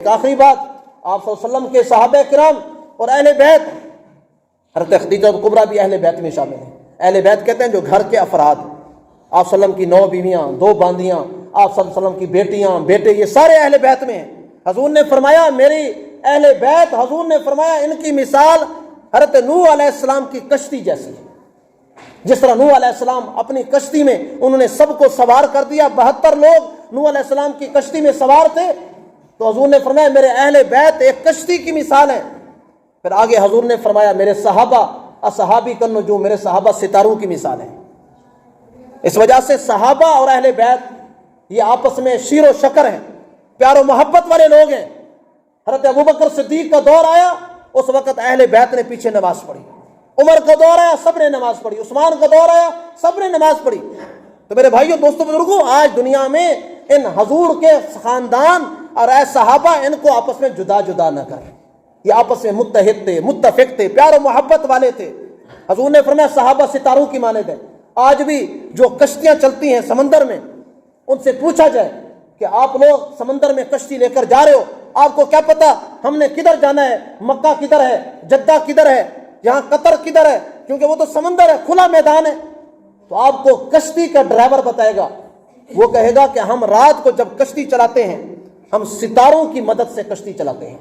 ایک آخری بات، آپ صلی اللہ علیہ وسلم کے صحابہ کرام اور اہل بیت، حضرت خدیجہ کبریٰ بھی اہل بیت میں شامل ہیں۔ اہل بیت کہتے ہیں جو گھر کے افراد، آپ صلی اللہ علیہ وسلم کی 9 بیویاں، 2 باندیاں، آپ صلی اللہ علیہ وسلم کی بیٹیاں، بیٹے، یہ سارے اہل بیت میں ہیں۔ حضور نے فرمایا میری اہل بیت، حضور نے فرمایا ان کی مثال حضرت نوح علیہ السلام کی کشتی جیسی ہے۔ جس طرح نوح علیہ السلام اپنی کشتی میں انہوں نے سب کو سوار کر دیا، 72 لوگ نوح علیہ السلام کی کشتی میں سوار تھے، تو حضور نے فرمایا میرے اہل بیت ایک کشتی کی مثال ہے۔ پھر آگے حضور نے فرمایا میرے صحابہ اصحابی کالنجوم، میرے صحابہ ستاروں کی مثال ہیں۔ اس وجہ سے صحابہ اور اہل بیت یہ آپس میں شیر و شکر ہیں، پیار و محبت والے لوگ ہیں۔ حضرت ابوبکر صدیق کا دور آیا، اس وقت اہل بیت نے پیچھے نماز پڑھی۔ عمر کا دور آیا، سب نے نماز پڑھی۔ عثمان کا دور آیا، سب نے نماز پڑھی۔ تو میرے بھائیوں، دوستوں، بزرگوں، آج دنیا میں ان حضور کے خاندان اور اے صحابہ ان کو آپس میں جدا جدا نہ کریں۔ یہ آپس میں متحد تھے، متفق تھے، پیار و محبت والے تھے۔ حضور نے فرمایا صحابہ ستاروں کی مانند ہیں۔ آج بھی جو کشتیاں چلتی ہیں سمندر میں، ان سے پوچھا جائے کہ آپ لوگ سمندر میں کشتی لے کر جا رہے ہو، آپ کو کیا پتا ہم نے کدھر جانا ہے، مکہ کدھر ہے، جدہ کدھر ہے، یہاں قطر کدھر ہے، کیونکہ وہ تو سمندر ہے، کھلا میدان ہے۔ تو آپ کو کشتی کا ڈرائیور بتائے گا، وہ کہے گا کہ ہم رات کو جب کشتی چلاتے ہیں ہم ستاروں کی مدد سے کشتی چلاتے ہیں۔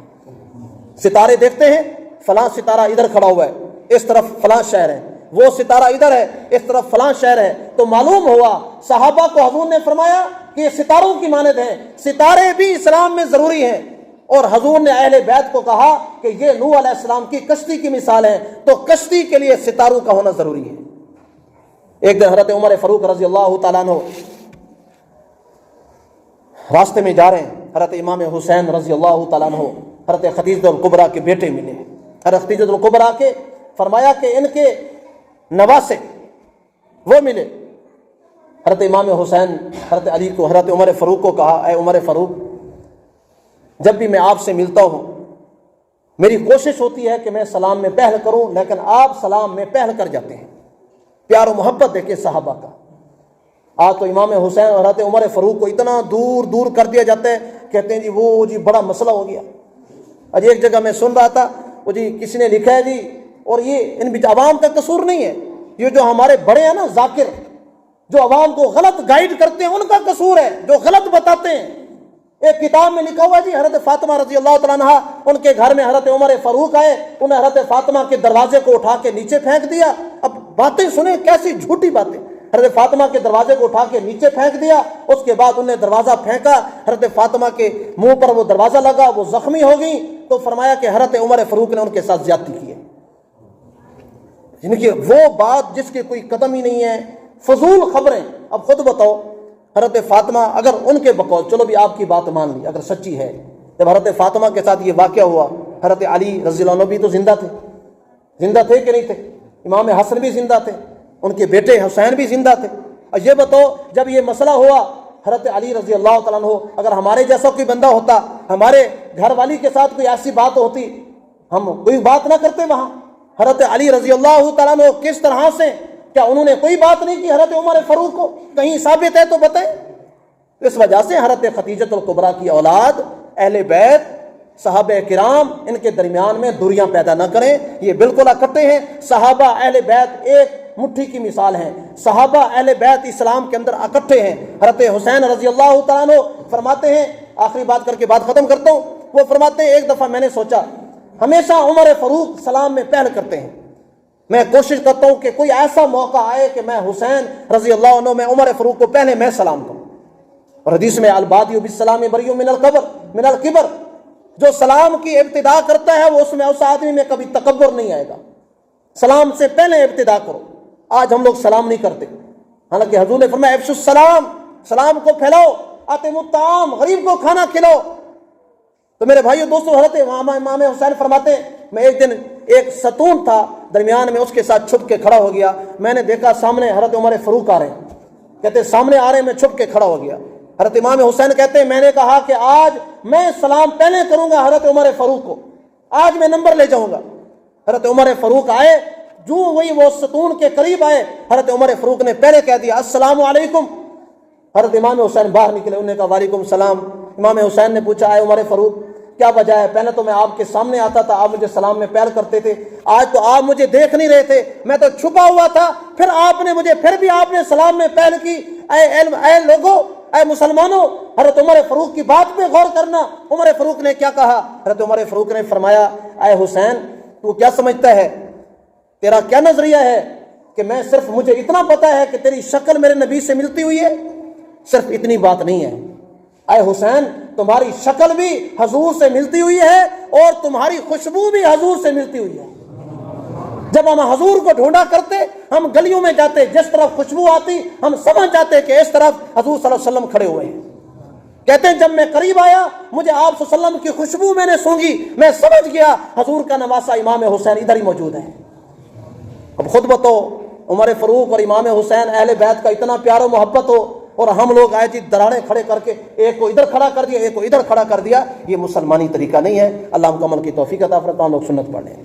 ستارے دیکھتے ہیں، فلاں ستارہ ادھر کھڑا ہوا ہے، اس طرف فلاں شہر ہے، وہ ستارہ ادھر ہے، اس طرف فلاں شہر ہے۔ تو معلوم ہوا صحابہ کو حضور نے فرمایا کہ یہ ستاروں کی مانند ہیں، ستارے بھی اسلام میں ضروری ہیں۔ اور حضور نے اہل بیت کو کہا کہ یہ نوح علیہ السلام کی کشتی کی مثال ہے، تو کشتی کے لیے ستاروں کا ہونا ضروری ہے۔ ایک دن حضرت عمر فاروق رضی اللہ تعالیٰ عنہ راستے میں جا رہے ہیں، حضرت امام حسین رضی اللہ تعالیٰ عنہ حضرت خدیجہ الکبریٰ کے بیٹے ملے۔ حضرت خدیجہ الکبریٰ کے فرمایا کہ ان کے نواسے وہ ملے۔ حضرت امام حسین حضرت علی کو، حضرت عمر فاروق کو کہا اے عمر فاروق، جب بھی میں آپ سے ملتا ہوں میری کوشش ہوتی ہے کہ میں سلام میں پہل کروں، لیکن آپ سلام میں پہل کر جاتے ہیں۔ پیار و محبت دیکھیں صحابہ کا۔ آج تو امام حسین اور حضرت عمر فاروق کو اتنا دور دور کر دیا جاتا ہے، کہتے ہیں جی وہ جی بڑا مسئلہ ہو گیا۔ آج ایک جگہ میں سن رہا تھا، وہ جی کسی نے لکھا ہے جی، اور یہ ان عوام کا قصور نہیں ہے، یہ جو ہمارے بڑے ہیں نا ذاکر، جو عوام کو غلط گائیڈ کرتے ہیں ان کا قصور ہے، جو غلط بتاتے ہیں۔ ایک کتاب میں لکھا ہوا جی حضرت فاطمہ رضی اللہ تعالیٰ عنہ ان کے گھر میں حضرت عمر فاروق آئے، انہیں حضرت فاطمہ کے دروازے کو اٹھا کے نیچے پھینک دیا۔ اب باتیں سنیں کیسی جھوٹی باتیں۔ حضرت فاطمہ کے دروازے کو اٹھا کے نیچے پھینک دیا، اس کے بعد انہیں دروازہ پھینکا، حضرت فاطمہ کے منہ پر وہ دروازہ لگا، وہ زخمی ہو گئی۔ تو فرمایا کہ حضرت عمر فاروق نے ان کے ساتھ زیادتی کی ہے۔ یعنی کہ وہ بات جس کے کوئی قدم ہی نہیں ہے، فضول خبریں۔ اب خود بتاؤ، حضرت فاطمہ اگر ان کے بقول، چلو بھی آپ کی بات مان لی اگر سچی ہے، جب حضرت فاطمہ کے ساتھ یہ واقعہ ہوا، حضرت علی رضی اللہ عنہ بھی تو زندہ تھے، زندہ تھے کہ نہیں تھے؟ امام حسن بھی زندہ تھے، ان کے بیٹے حسین بھی زندہ تھے۔ اور یہ بتاؤ جب یہ مسئلہ ہوا، حضرت علی رضی اللہ تعالیٰ عنہ اگر ہمارے جیسا کوئی بندہ ہوتا، ہمارے گھر والی کے ساتھ کوئی ایسی بات ہوتی، ہم کوئی بات نہ کرتے وہاں؟ حضرت علی رضی اللہ تعالیٰ عنہ کس طرح سے، کیا انہوں نے کوئی بات نہیں کی حضرت عمر فاروق کو؟ کہیں ثابت ہے تو بتائیں۔ اس وجہ سے حضرت خدیجہ الکبریٰ کی اولاد، اہل بیت، صحابہ کرام، ان کے درمیان میں دوریاں پیدا نہ کریں، یہ بالکل اکٹھے ہیں۔ صحابہ اہل بیت ایک مٹھی کی مثال ہیں، صحابہ اہل بیت اسلام کے اندر اکٹھے ہیں۔ حضرت حسین رضی اللہ تعالیٰ عنہ فرماتے ہیں، آخری بات کر کے بات ختم کرتا ہوں، وہ فرماتے ہیں ایک دفعہ میں نے سوچا، ہمیشہ عمر فاروق سلام میں پہل کرتے ہیں، میں کوشش کرتا ہوں کہ کوئی ایسا موقع آئے کہ میں حسین رضی اللہ عنہ، میں عمر فاروق کو پہلے میں سلام کروں۔ اور حدیث میں البادی بالسلام بری من الکبر، جو سلام کی ابتدا کرتا ہے وہ اس آدمی میں کبھی تکبر نہیں آئے گا۔ سلام سے پہلے ابتدا کرو۔ آج ہم لوگ سلام نہیں کرتے، حالانکہ حضور نے فرمایا افشوا السلام، سلام کو پھیلاؤ، اطعموا الطعام، غریب کو کھانا کھلاؤ۔ تو میرے بھائیو دوستو، حضرت امام حسین فرماتے ہیں میں ایک دن ایک ستون تھا درمیان میں، اس کے ساتھ چھپ کے کھڑا ہو گیا، میں نے دیکھا سامنے حضرت عمر فاروق آ رہے ہیں، کہتے سامنے آ رہے ہیں، میں چھپ کے کھڑا ہو گیا۔ حضرت امام حسین کہتے ہیں میں نے کہا کہ آج میں سلام پہلے کروں گا حضرت عمر فاروق کو، آج میں نمبر لے جاؤں گا۔ حضرت عمر فاروق آئے، جو وہی وہ ستون کے قریب آئے، حضرت عمر فاروق نے پہلے کہہ دیا السلام علیکم۔ حضرت امام حسین باہر نکلے، انہوں نے کہا وعلیکم السلام۔ امام حسین نے پوچھا اے عمر فاروق کیا وجہ ہے؟ پہلے تو میں آپ کے سامنے آتا تھا، آپ مجھے سلام میں پیر کرتے تھے، آج تو آپ مجھے دیکھ نہیں رہے تھے، میں تو چھپا ہوا تھا، پھر آپ نے مجھے پھر بھی آپ نے سلام میں پیر کی۔ اے لوگوں، اے مسلمانوں، حضرت عمر فاروق کی بات پہ غور کرنا۔ عمر فاروق نے کیا کہا؟ حضرت عمر فاروق نے فرمایا، اے حسین، تو کیا سمجھتا ہے، تیرا کیا نظریہ ہے کہ میں صرف مجھے اتنا پتا ہے کہ تیری شکل میرے نبی سے ملتی ہوئی ہے؟ صرف اتنی بات نہیں ہے، اے حسین، تمہاری شکل بھی حضور سے ملتی ہوئی ہے اور تمہاری خوشبو بھی حضور سے ملتی ہوئی ہے۔ جب ہم حضور کو ڈھونڈا کرتے، ہم گلیوں میں جاتے، جس طرف خوشبو آتی ہم سمجھ جاتے کہ اس طرف حضور صلی اللہ علیہ وسلم کھڑے ہوئے ہیں۔ کہتے ہیں جب میں قریب آیا، مجھے آپ صلی اللہ علیہ وسلم کی خوشبو میں نے سونگھی، میں سمجھ گیا حضور کا نواسا امام حسین ادھر ہی موجود ہے۔ اب خود بتو، عمر فاروق اور امام حسین اہل بیت کا اتنا پیار و محبت ہو، اور ہم لوگ آئے جی دراڑے کھڑے کر کے ایک کو ادھر کھڑا کر دیا، ایک کو ادھر کھڑا کر دیا، یہ مسلمانی طریقہ نہیں ہے۔ اللہ مکمل کی توفیق عطا فرمائے۔ ہم لوگ سنت پڑھ لیں۔